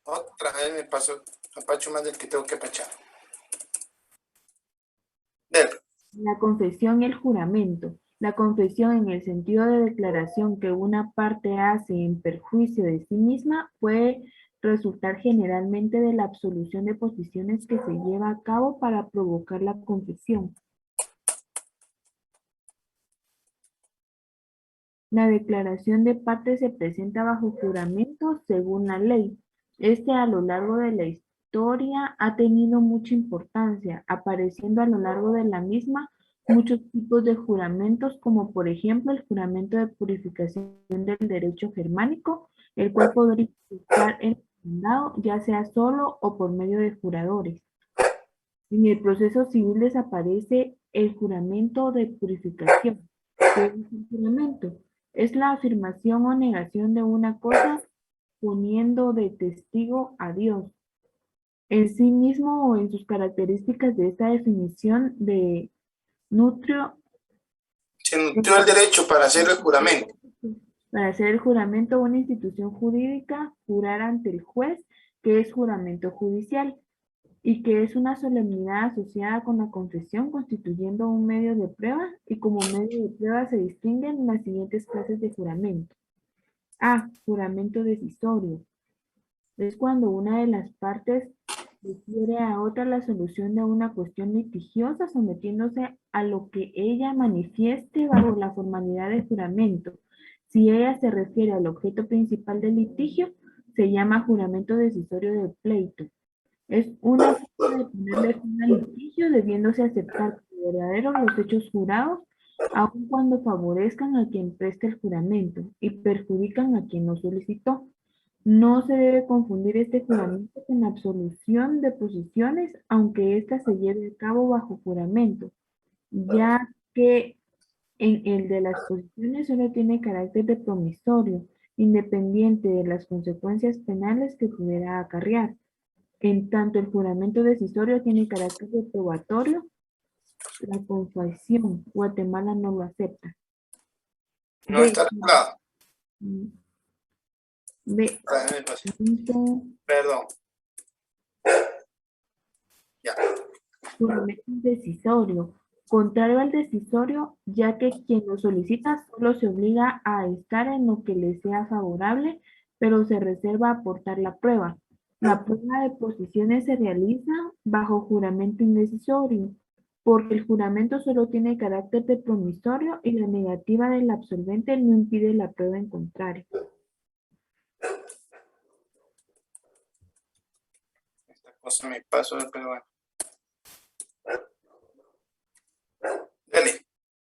Otra vez me paso apacho más del que tengo que apachar. La confesión y el juramento. La confesión, en el sentido de declaración que una parte hace en perjuicio de sí misma, puede resultar generalmente de la absolución de posiciones que se lleva a cabo para provocar la confesión. La declaración de parte se presenta bajo juramento según la ley. Este, a lo largo de la historia, ha tenido mucha importancia, apareciendo a lo largo de la misma muchos tipos de juramentos, como por ejemplo el juramento de purificación del derecho germánico, el cual podría estar en el mandado, ya sea solo o por medio de juradores. En el proceso civil desaparece el juramento de purificación. ¿Qué es el juramento? Es la afirmación o negación de una cosa poniendo de testigo a Dios. En sí mismo o en sus características de esta definición de nutrio. Se nutrió el derecho para hacer el juramento. Para hacer el juramento, una institución jurídica jurar ante el juez, que es juramento judicial, y que es una solemnidad asociada con la confesión, constituyendo un medio de prueba, y como medio de prueba se distinguen las siguientes clases de juramento. A. Juramento decisorio. Es cuando una de las partes refiere a otra la solución de una cuestión litigiosa, sometiéndose a lo que ella manifieste bajo la formalidad de juramento. Si ella se refiere al objeto principal del litigio, se llama juramento decisorio del pleito. Es una forma de ponerle fin al litigio, debiéndose aceptar como verdaderos los hechos jurados, aun cuando favorezcan a quien presta el juramento y perjudican a quien lo solicitó. No se debe confundir este juramento con la absolución de posiciones, aunque ésta se lleve a cabo bajo juramento, ya que en el de las posiciones solo tiene carácter de promisorio, independiente de las consecuencias penales que pudiera acarrear. En tanto, el juramento decisorio tiene carácter de probatorio. La confesión, Guatemala no lo acepta. No está regulado. B. Perdón. Ya. Juramento decisorio. Contrario al decisorio, ya que quien lo solicita solo se obliga a estar en lo que le sea favorable, pero se reserva a aportar la prueba. La prueba de posiciones se realiza bajo juramento indecisorio, porque el juramento solo tiene carácter de promisorio y la negativa del absolvente no impide la prueba en contrario. Esta cosa me pasó, pero bueno.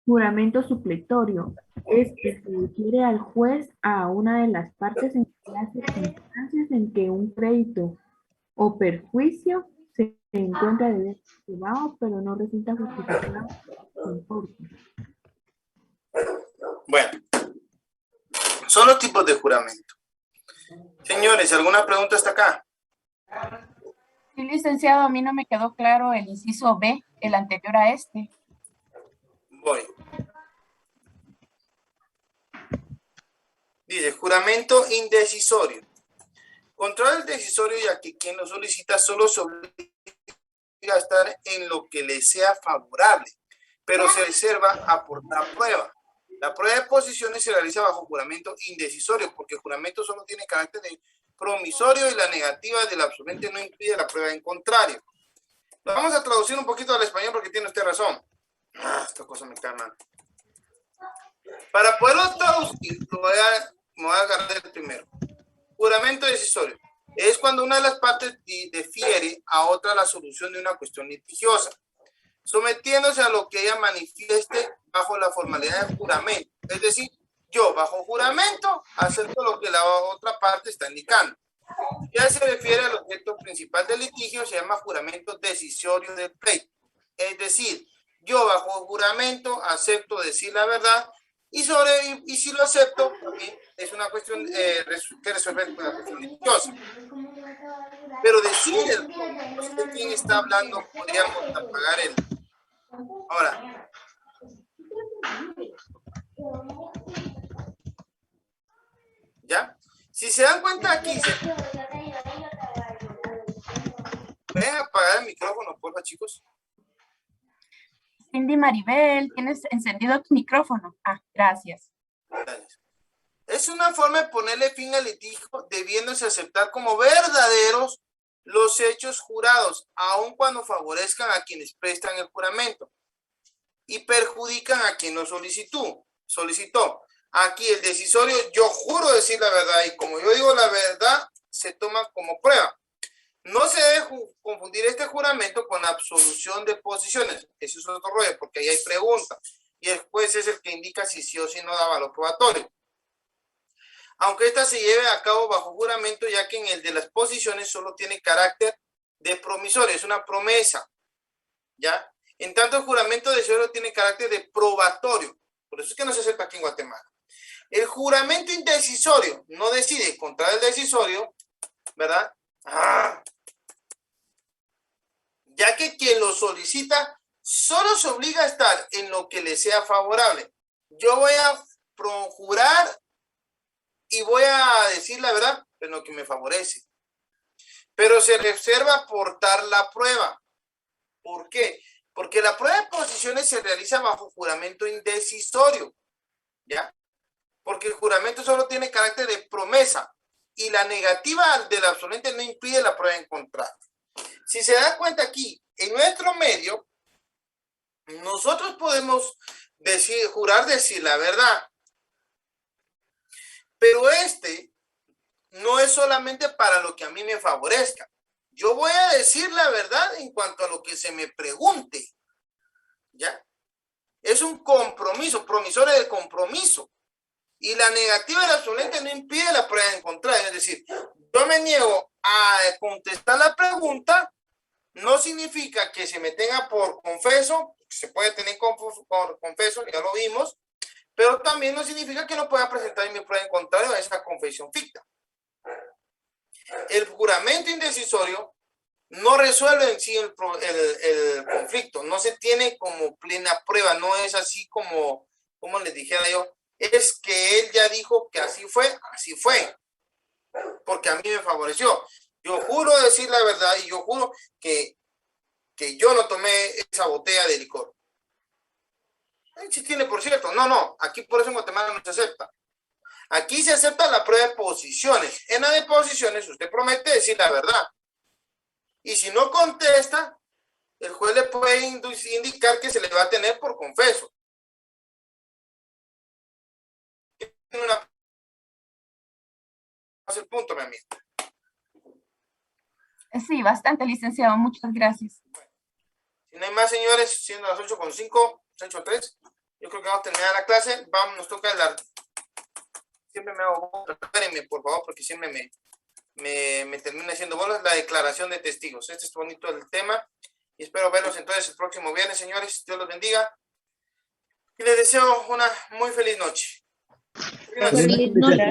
Juramento supletorio es que se refiere al juez a una de las partes en las circunstancias en que un crédito o perjuicio se encuentra debidamente probado, pero no resulta justificado por importe. Bueno, son los tipos de juramento. Señores, ¿alguna pregunta hasta acá? Sí, licenciado, a mí no me quedó claro el inciso B, el anterior a este. Voy. Dice, juramento indecisorio. Contra el decisorio, ya que quien lo solicita solo se obliga a estar en lo que le sea favorable, pero se reserva aportar prueba. La prueba de posiciones se realiza bajo juramento indecisorio, porque el juramento solo tiene carácter de promisorio y la negativa del absolvente no impide la prueba en contrario. Lo vamos a traducir un poquito al español porque tiene usted razón. Esta cosa me cae mal. Para poderlo traducir, me voy a agarrar el primero. Juramento decisorio. Es cuando una de las partes defiere a otra la solución de una cuestión litigiosa, sometiéndose a lo que ella manifieste bajo la formalidad del juramento. Es decir, yo bajo juramento acepto lo que la otra parte está indicando. Ya se refiere al objeto principal del litigio, se llama juramento decisorio del pleito. Es decir, yo bajo juramento acepto decir la verdad y si lo acepto, también es una cuestión que resuelve una cuestión litigiosa. Pero decir de quién está hablando, podríamos apagar el. Ahora. ¿Ya? Si se dan cuenta aquí, ¿pueden apagar el micrófono, porfa, chicos? Cindy Maribel, tienes encendido tu micrófono. Ah, gracias. Gracias. Es una forma de ponerle fin al litigio, debiéndose aceptar como verdaderos los hechos jurados, aun cuando favorezcan a quienes prestan el juramento y perjudican a quien lo solicitó. Aquí el decisorio, yo juro decir la verdad, y como yo digo la verdad, se toma como prueba. No se debe confundir este juramento con la absolución de posiciones. Eso es otro rollo, porque ahí hay preguntas. Y el juez es el que indica si sí o si no da valor probatorio. Aunque esta se lleve a cabo bajo juramento, ya que en el de las posiciones solo tiene carácter de promisorio, es una promesa. ¿Ya? En tanto, el juramento decisorio tiene carácter de probatorio. Por eso es que no se acepta aquí en Guatemala. El juramento indecisorio no decide contra el decisorio, ¿verdad? Ya que quien lo solicita solo se obliga a estar en lo que le sea favorable. Yo voy a projurar y voy a decir la verdad en lo que me favorece. Pero se reserva aportar la prueba. ¿Por qué? Porque la prueba de posiciones se realiza bajo juramento indecisorio. ¿Ya? Porque el juramento solo tiene carácter de promesa y la negativa del absolvente no impide la prueba en contrario. Si se da cuenta aquí, en nuestro medio, nosotros podemos jurar decir la verdad. Pero no es solamente para lo que a mí me favorezca. Yo voy a decir la verdad en cuanto a lo que se me pregunte. ¿Ya? Es un compromiso, promisorio de compromiso. Y la negativa del absolvente no impide la prueba en contrario. Es decir, yo me niego a contestar la pregunta, no significa que se me tenga por confeso, se puede tener por confeso, ya lo vimos, pero también no significa que no pueda presentar mi prueba en contrario a esa confesión ficta. El juramento indecisorio no resuelve en sí el conflicto, no se tiene como plena prueba, no es así como les dijera yo, es que él ya dijo que así fue, porque a mí me favoreció. Yo juro decir la verdad y yo juro que yo no tomé esa botella de licor. Si tiene, por cierto, no, aquí por eso en Guatemala no se acepta. Aquí se acepta la prueba de posiciones. En la de posiciones usted promete decir la verdad. Y si no contesta, el juez le puede indicar que se le va a tener por confeso. Es el punto, mi amigo. Sí, bastante, licenciado. Muchas gracias. Si no hay más, señores, siendo las 8:05, 8:03, Yo creo que vamos a terminar la clase. Vamos, nos toca siempre me hago, espérenme por favor, porque siempre me termina haciendo bolas, la declaración de testigos. Este es bonito el tema. Y espero verlos entonces el próximo viernes, señores. Dios los bendiga. Y les deseo una muy feliz noche. Feliz noche.